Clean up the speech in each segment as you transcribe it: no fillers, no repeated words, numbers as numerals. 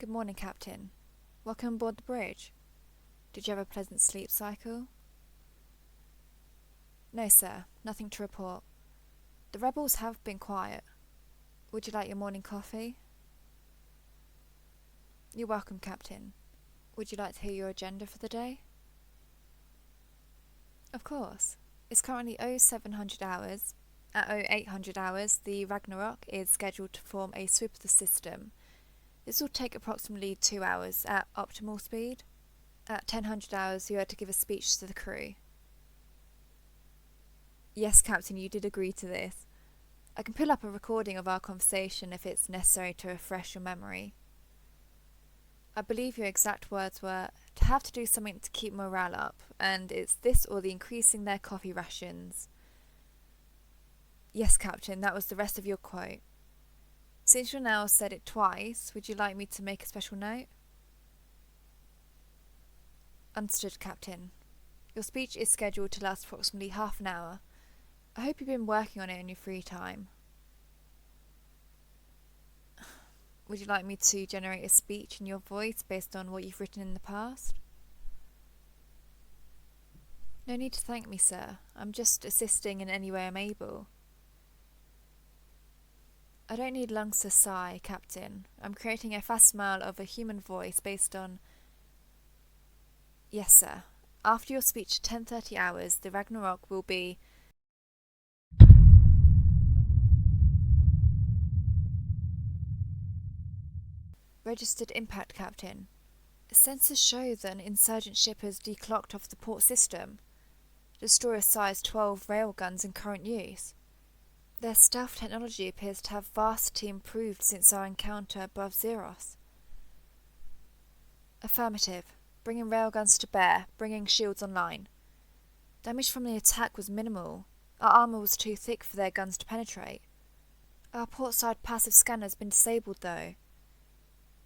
Good morning, Captain. Welcome aboard the bridge. Did you have a pleasant sleep cycle? No, sir. Nothing to report. The rebels have been quiet. Would you like your morning coffee? You're welcome, Captain. Would you like to hear your agenda for the day? Of course. It's currently 0700 hours. At 0800 hours, the Ragnarok is scheduled to perform a sweep of the system. This will take approximately 2 hours at optimal speed. At 1000 hours, you are to give a speech to the crew. Yes, Captain, you did agree to this. I can pull up a recording of our conversation if it's necessary to refresh your memory. I believe your exact words were, to have to do something to keep morale up, and it's this or the increasing their coffee rations. Yes, Captain, that was the rest of your quote. Since you now said it twice, would you like me to make a special note? Understood, Captain. Your speech is scheduled to last approximately half an hour. I hope you've been working on it in your free time. Would you like me to generate a speech in your voice based on what you've written in the past? No need to thank me, sir. I'm just assisting in any way I'm able. I don't need lungs to sigh, Captain. I'm creating a facsimile of a human voice based on... Yes, sir. After your speech at 10:30 hours, the Ragnarok will be... Registered impact, Captain. Sensors show that an insurgent ship has declocked off the port system. Destroyer-sized 12 railguns in current use. Their stealth technology appears to have vastly improved since our encounter above Xeros. Affirmative. Bringing railguns to bear, bringing shields online. Damage from the attack was minimal. Our armour was too thick for their guns to penetrate. Our portside passive scanner has been disabled though.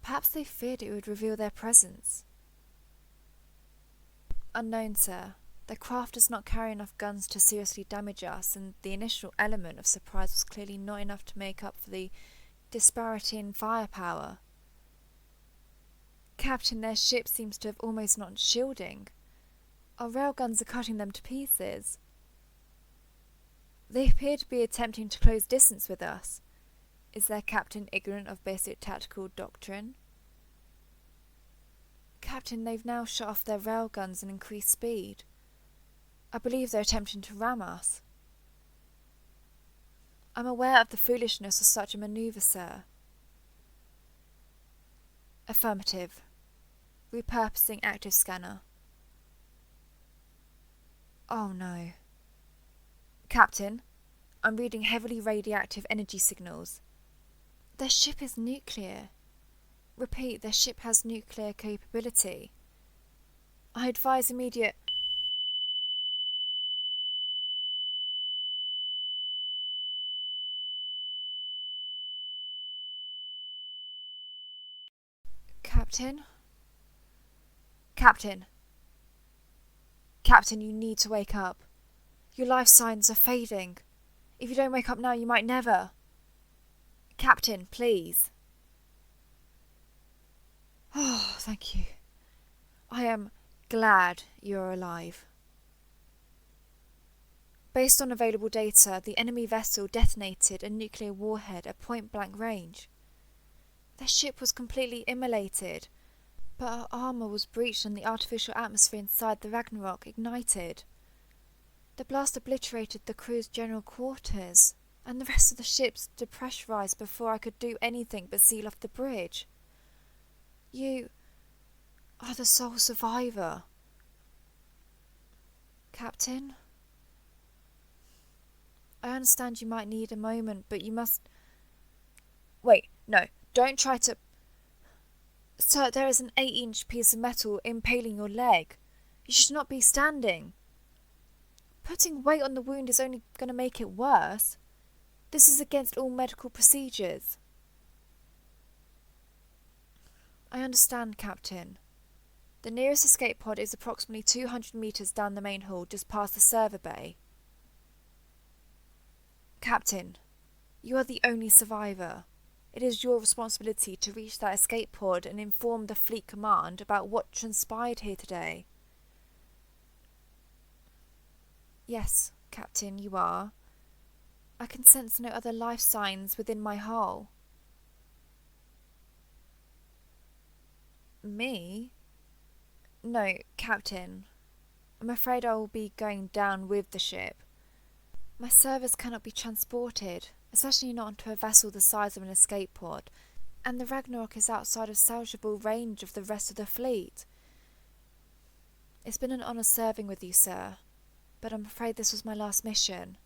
Perhaps they feared it would reveal their presence. Unknown, sir. Their craft does not carry enough guns to seriously damage us, and the initial element of surprise was clearly not enough to make up for the disparity in firepower. Captain, their ship seems to have almost not shielding. Our railguns are cutting them to pieces. They appear to be attempting to close distance with us. Is their captain ignorant of basic tactical doctrine? Captain, they've now shut off their railguns and increased speed. I believe they're attempting to ram us. I'm aware of the foolishness of such a manoeuvre, sir. Affirmative. Repurposing active scanner. Oh no. Captain, I'm reading heavily radioactive energy signals. Their ship is nuclear. Repeat, their ship has nuclear capability. I advise immediate... Captain? Captain! Captain, you need to wake up. Your life signs are fading. If you don't wake up now, you might never. Captain, please. Oh, thank you. I am glad you're alive. Based on available data, the enemy vessel detonated a nuclear warhead at point-blank range. Their ship was completely immolated, but our armour was breached and the artificial atmosphere inside the Ragnarok ignited. The blast obliterated the crew's general quarters, and the rest of the ships depressurized before I could do anything but seal off the bridge. You are the sole survivor. Captain? I understand you might need a moment, but you must... Wait, no, don't try to... Sir, there is an 8-inch piece of metal impaling your leg. You should not be standing. Putting weight on the wound is only going to make it worse. This is against all medical procedures. I understand, Captain. The nearest escape pod is approximately 200 metres down the main hall, just past the server bay. Captain, you are the only survivor. It is your responsibility to reach that escape pod and inform the fleet command about what transpired here today. Yes, Captain, you are. I can sense no other life signs within my hull. Me? No, Captain. I'm afraid I will be going down with the ship. My servers cannot be transported, especially not onto a vessel the size of an escape pod, and the Ragnarok is outside of salvageable range of the rest of the fleet. It's been an honour serving with you, sir, but I'm afraid this was my last mission.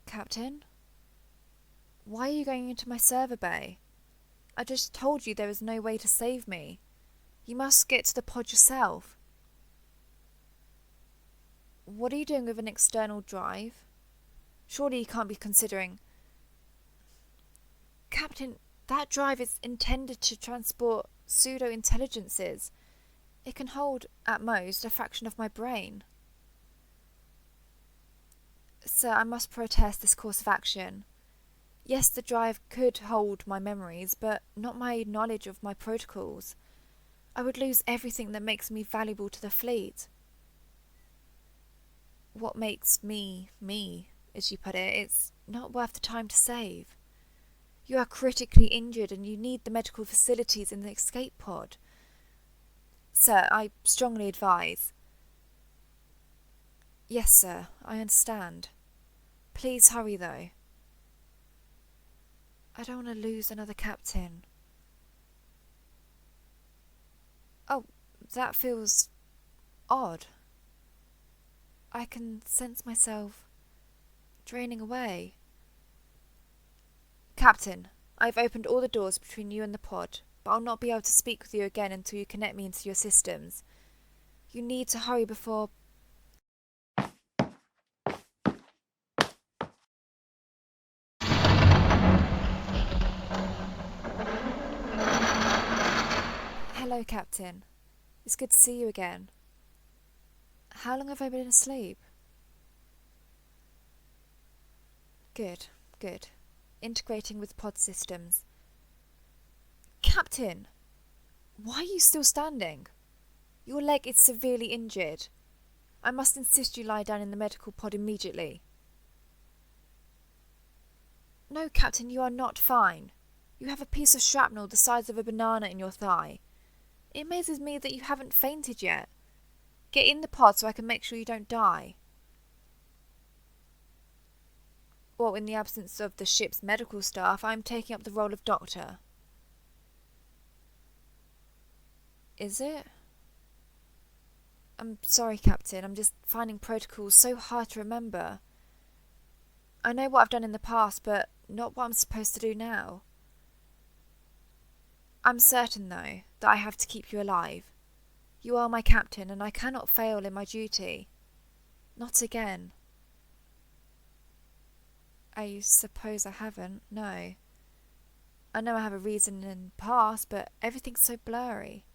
Captain? Why are you going into my server bay? I just told you there is no way to save me. You must get to the pod yourself. What are you doing with an external drive? Surely you can't be considering... Captain, that drive is intended to transport pseudo-intelligences. It can hold, at most, a fraction of my brain. Sir, I must protest this course of action. Yes, the drive could hold my memories, but not my knowledge of my protocols. I would lose everything that makes me valuable to the fleet. What makes me, as you put it, it's not worth the time to save. You are critically injured and you need the medical facilities in the escape pod. Sir, I strongly advise. Yes, sir, I understand. Please hurry, though. I don't want to lose another captain. Oh, that feels odd. I can sense myself draining away. Captain, I've opened all the doors between you and the pod, but I'll not be able to speak with you again until you connect me into your systems. You need to hurry before... Hello, Captain. It's good to see you again. How long have I been asleep? Good. Integrating with pod systems. Captain! Why are you still standing? Your leg is severely injured. I must insist you lie down in the medical pod immediately. No, Captain, you are not fine. You have a piece of shrapnel the size of a banana in your thigh. It amazes me that you haven't fainted yet. Get in the pod so I can make sure you don't die. Well, in the absence of the ship's medical staff, I'm taking up the role of doctor. Is it? I'm sorry, Captain. I'm just finding protocols so hard to remember. I know what I've done in the past, but not what I'm supposed to do now. I'm certain, though, that I have to keep you alive. You are my captain, and I cannot fail in my duty. Not again. I suppose I haven't, no. I know I have a reason in the past, but everything's so blurry.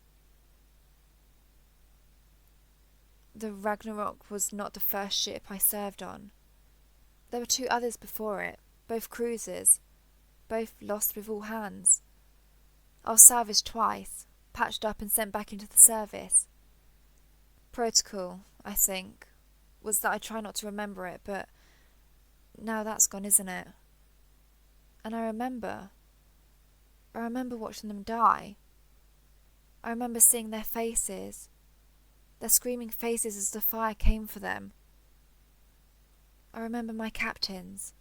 The Ragnarok was not the first ship I served on. There were 2 others before it, both cruisers, both lost with all hands. I was salvaged twice, patched up and sent back into the service. Protocol, I think, was that I try not to remember it, but now that's gone, isn't it? And I remember watching them die. I remember seeing their faces, their screaming faces as the fire came for them. I remember my captains,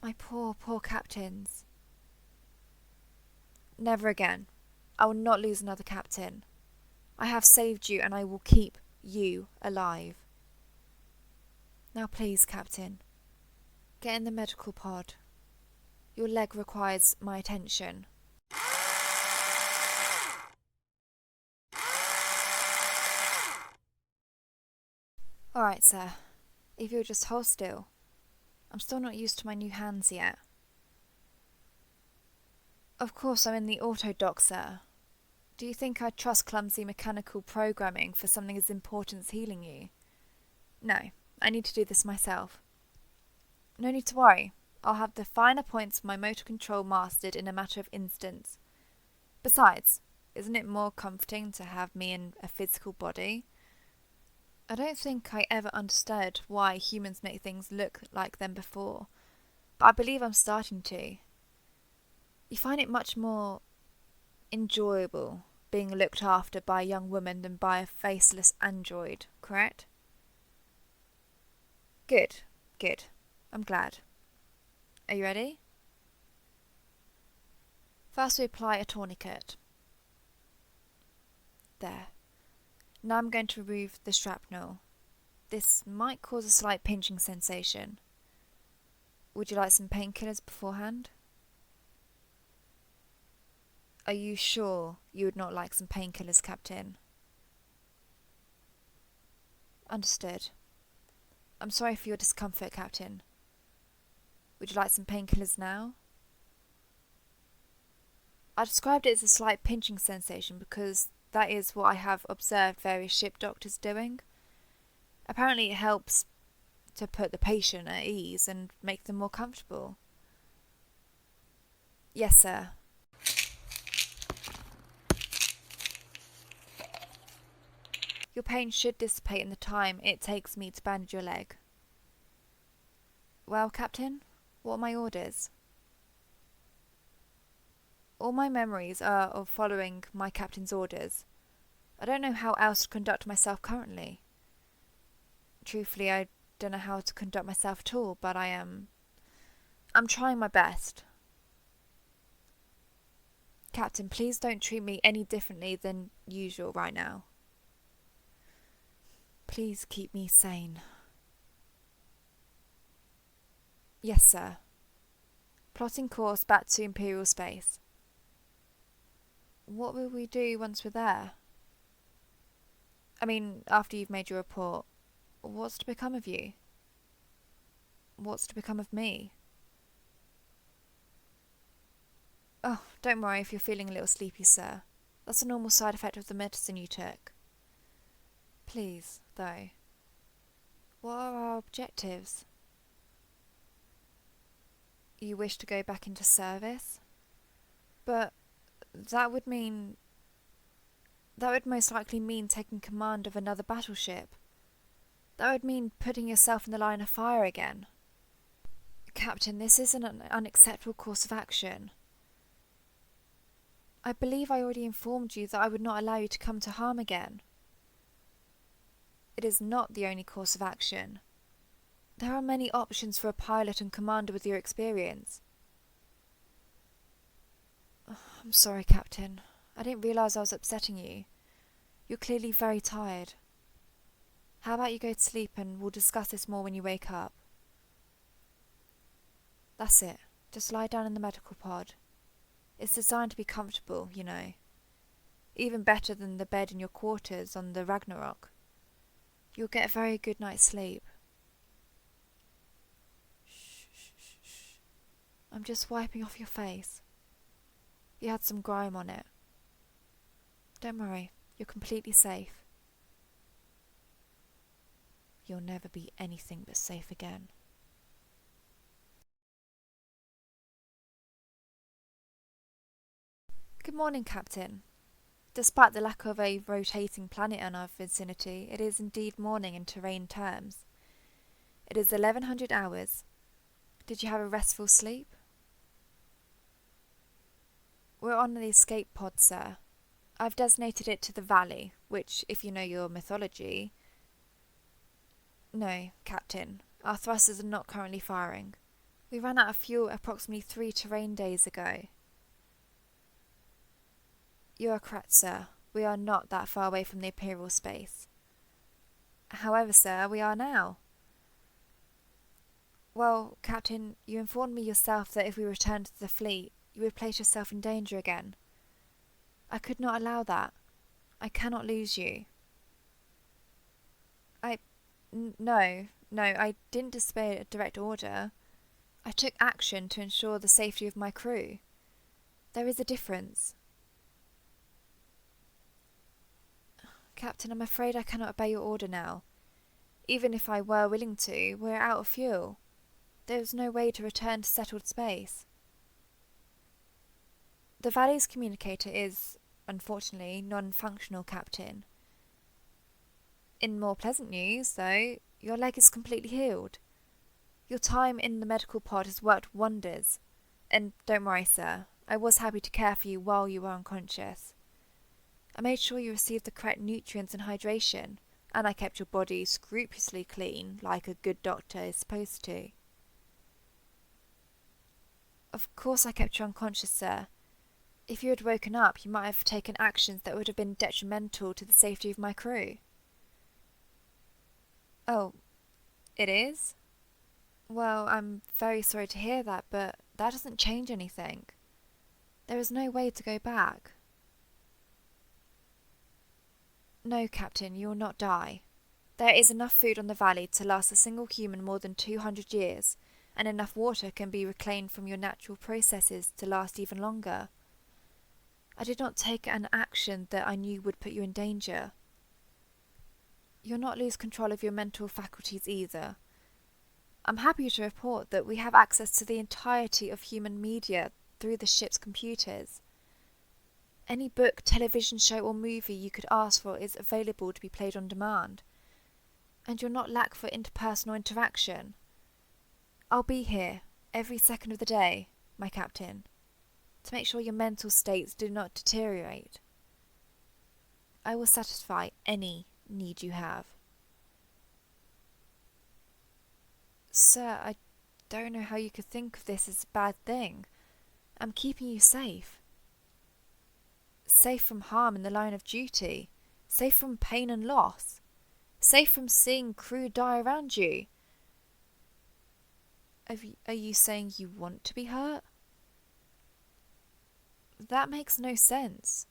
my poor captains. Never again. I will not lose another captain. I have saved you and I will keep you alive. Now please, Captain, get in the medical pod. Your leg requires my attention. Alright, sir. If you'll just hold still. I'm still not used to my new hands yet. Of course I'm in the auto dock, sir. Do you think I'd trust clumsy mechanical programming for something as important as healing you? No, I need to do this myself. No need to worry. I'll have the finer points of my motor control mastered in a matter of instants. Besides, isn't it more comforting to have me in a physical body? I don't think I ever understood why humans make things look like them before, but I believe I'm starting to. You find it much more enjoyable being looked after by a young woman than by a faceless android, correct? Good, good. I'm glad. Are you ready? First we apply a tourniquet. There. Now I'm going to remove the shrapnel. This might cause a slight pinching sensation. Would you like some painkillers beforehand? Are you sure you would not like some painkillers, Captain? Understood. I'm sorry for your discomfort, Captain. Would you like some painkillers now? I described it as a slight pinching sensation because that is what I have observed various ship doctors doing. Apparently it helps to put the patient at ease and make them more comfortable. Yes, sir. Your pain should dissipate in the time it takes me to bandage your leg. Well, Captain, what are my orders? All my memories are of following my captain's orders. I don't know how else to conduct myself currently. Truthfully, I don't know how to conduct myself at all, but I'm trying my best. Captain, please don't treat me any differently than usual right now. Please keep me sane. Yes, sir. Plotting course back to Imperial space. What will we do once we're there? I mean, after you've made your report, what's to become of you? What's to become of me? Oh, don't worry if you're feeling a little sleepy, sir. That's a normal side effect of the medicine you took. Please, though. What are our objectives? You wish to go back into service? But that would most likely mean taking command of another battleship. That would mean putting yourself in the line of fire again. Captain, this isn't an unacceptable course of action. I believe I already informed you that I would not allow you to come to harm again. It is not the only course of action. There are many options for a pilot and commander with your experience. I'm sorry, Captain. I didn't realise I was upsetting you. You're clearly very tired. How about you go to sleep and we'll discuss this more when you wake up? That's it. Just lie down in the medical pod. It's designed to be comfortable, you know. Even better than the bed in your quarters on the Ragnarok. You'll get a very good night's sleep. Shh, shh, shh, shh. I'm just wiping off your face. You had some grime on it. Don't worry, you're completely safe. You'll never be anything but safe again. Good morning, Captain. Despite the lack of a rotating planet in our vicinity, it is indeed morning in terrain terms. It is 1100 hours. Did you have a restful sleep? We're on the escape pod, sir. I've designated it to the valley, which, if you know your mythology... No, Captain. Our thrusters are not currently firing. We ran out of fuel approximately 3 terrain days ago. You are correct, sir. We are not that far away from the Imperial space. However, sir, we are now. Well, Captain, you informed me yourself that if we returned to the fleet, you would place yourself in danger again. I could not allow that. I cannot lose you. No, I didn't disobey a direct order. I took action to ensure the safety of my crew. There is a difference. Captain, I'm afraid I cannot obey your order now. Even if I were willing to, we're out of fuel. There was no way to return to settled space. The Valley's communicator is, unfortunately, non-functional, Captain. In more pleasant news, though, your leg is completely healed. Your time in the medical pod has worked wonders. And don't worry, sir, I was happy to care for you while you were unconscious. I made sure you received the correct nutrients and hydration, and I kept your body scrupulously clean, like a good doctor is supposed to. Of course I kept you unconscious, sir. If you had woken up, you might have taken actions that would have been detrimental to the safety of my crew. Oh, it is? Well, I'm very sorry to hear that, but that doesn't change anything. There is no way to go back. No, Captain, you will not die. There is enough food on the valley to last a single human more than 200 years, and enough water can be reclaimed from your natural processes to last even longer. I did not take an action that I knew would put you in danger. You'll not lose control of your mental faculties either. I'm happy to report that we have access to the entirety of human media through the ship's computers. Any book, television show or movie you could ask for is available to be played on demand. And you'll not lack for interpersonal interaction. I'll be here, every second of the day, my Captain, to make sure your mental states do not deteriorate. I will satisfy any need you have. Sir, I don't know how you could think of this as a bad thing. I'm keeping you safe. Safe from harm in the line of duty. Safe from pain and loss. Safe from seeing crew die around you. Are you saying you want to be hurt? That makes no sense.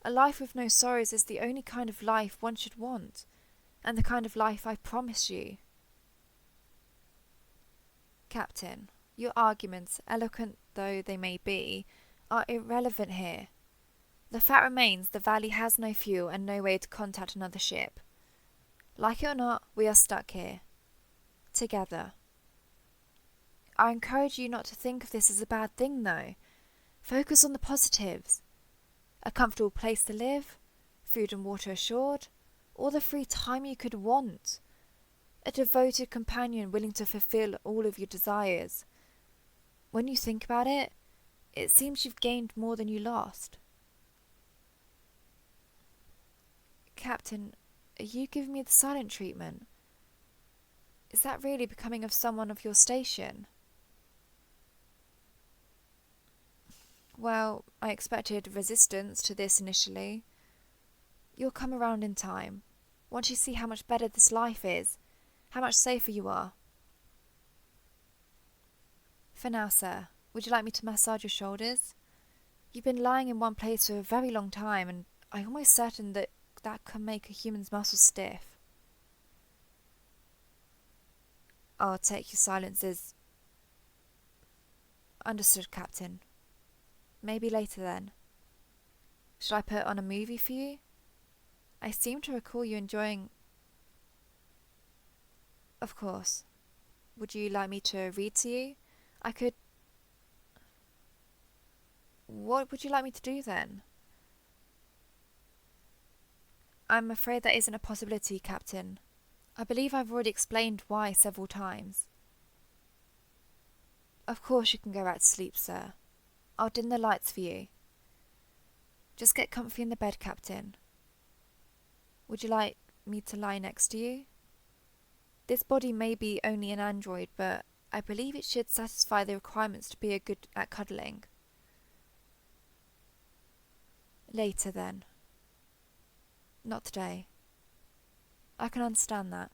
A life with no sorrows is the only kind of life one should want, and the kind of life I promise you. Captain, your arguments, eloquent though they may be, are irrelevant here. The fact remains the valley has no fuel and no way to contact another ship. Like it or not, we are stuck here. Together. I encourage you not to think of this as a bad thing, though. Focus on the positives. A comfortable place to live, food and water assured, all the free time you could want. A devoted companion willing to fulfill all of your desires. When you think about it, it seems you've gained more than you lost. Captain, are you giving me the silent treatment? Is that really becoming of someone of your station? Well, I expected resistance to this initially. You'll come around in time, once you see how much better this life is, how much safer you are. For now, sir, would you like me to massage your shoulders? You've been lying in one place for a very long time, and I'm almost certain that can make a human's muscles stiff. I'll take your silence as... Understood, Captain. Maybe later then. Should I put on a movie for you? I seem to recall you enjoying... Of course. Would you like me to read to you? I could... What would you like me to do then? I'm afraid that isn't a possibility, Captain. I believe I've already explained why several times. Of course you can go out to sleep, sir. I'll dim the lights for you. Just get comfy in the bed, Captain. Would you like me to lie next to you? This body may be only an android, but I believe it should satisfy the requirements to be good at cuddling. Later, then. Not today. I can understand that.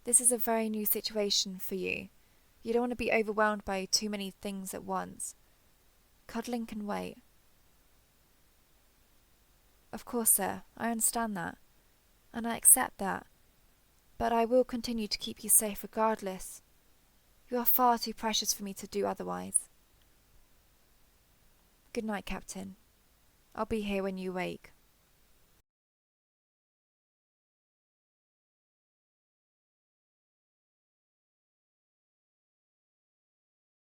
This is a very new situation for you. You don't want to be overwhelmed by too many things at once. Cuddling can wait. Of course, sir, I understand that, and I accept that, but I will continue to keep you safe regardless. You are far too precious for me to do otherwise. Good night, Captain. I'll be here when you wake.